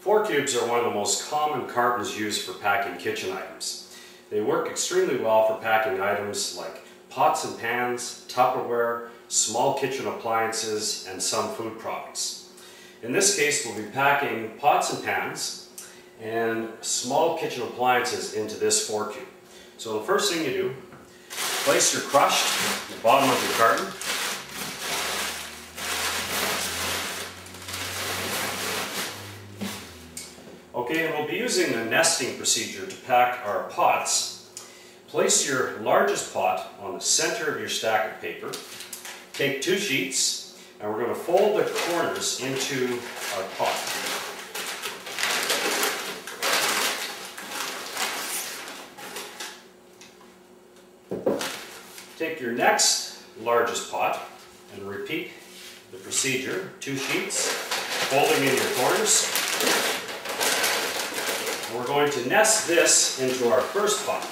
4 cubes are one of the most common cartons used for packing kitchen items. They work extremely well for packing items like pots and pans, Tupperware, small kitchen appliances, and some food products. In this case, we'll be packing pots and pans and small kitchen appliances into this 4 cube. So the first thing you do, place your crush at the bottom of your carton. Okay, and we'll be using the nesting procedure to pack our pots. Place your largest pot on the center of your stack of paper. Take 2 sheets, and we're going to fold the corners into our pot. Take your next largest pot and repeat the procedure. 2 sheets, folding in your corners. And we're going to nest this into our first pot.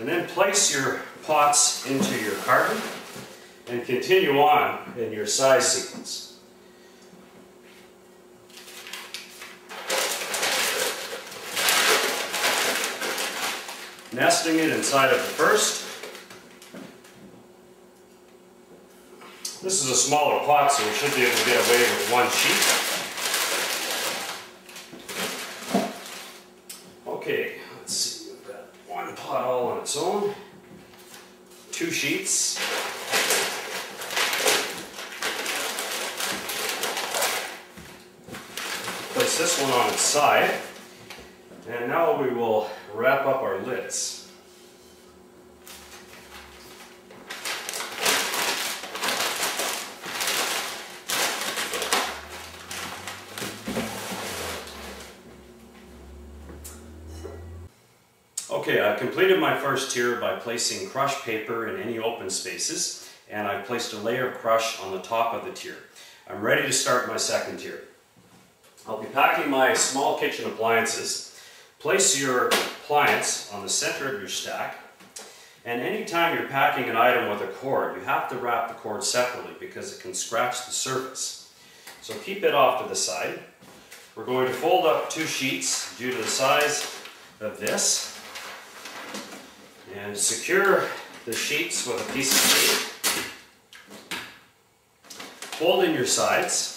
And then place your pots into your carton and continue on in your size sequence. Nesting it inside of the first. This is a smaller pot, so we should be able to get away with 1 sheet. Okay, let's see, we've got 1 pot all on its own. 2 sheets. Place this one on its side. And now we will wrap up our lids. Okay, I've completed my first tier by placing crushed paper in any open spaces, and I've placed a layer of crush on the top of the tier. I'm ready to start my second tier. I'll be packing my small kitchen appliances. Place your appliance on the center of your stack, and anytime you're packing an item with a cord, you have to wrap the cord separately because it can scratch the surface. So keep it off to the side. We're going to fold up 2 sheets due to the size of this, and secure the sheets with a piece of tape. Fold in your sides.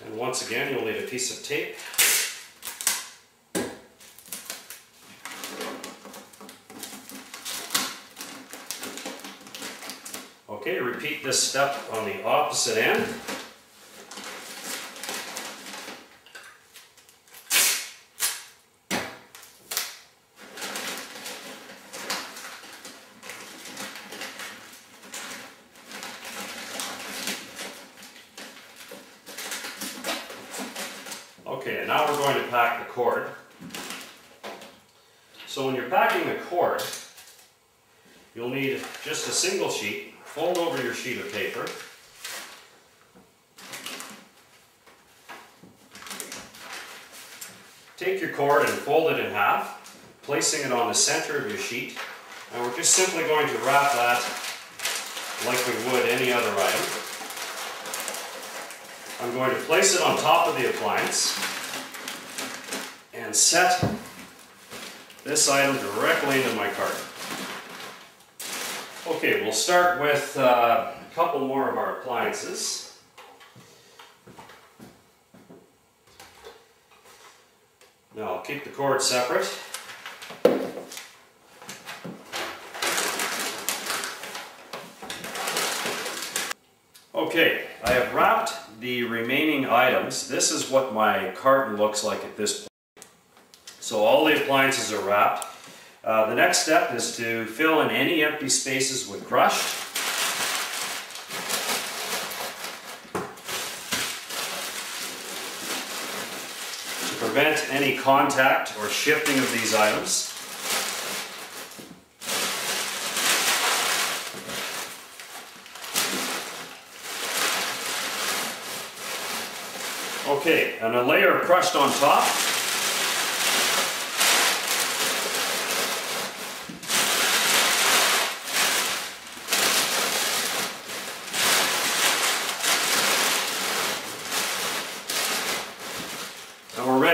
And once again, you'll need a piece of tape. Okay, repeat this step on the opposite end. Okay, and now we're going to pack the cord. So when you're packing the cord, you'll need just a single sheet. Fold over your sheet of paper. Take your cord and fold it in half, placing it on the center of your sheet. And we're just simply going to wrap that like we would any other item. I'm going to place it on top of the appliance and set this item directly into my carton. Okay, we'll start with a couple more of our appliances. Now I'll keep the cord separate. Okay, I have wrapped the remaining items. This is what my carton looks like at this point. So all the appliances are wrapped. The next step is to fill in any empty spaces with crush. To prevent any contact or shifting of these items. Okay, and a layer of crushed on top.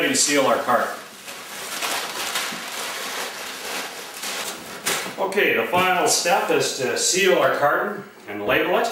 ready to seal our carton. Okay, the final step is to seal our carton and label it.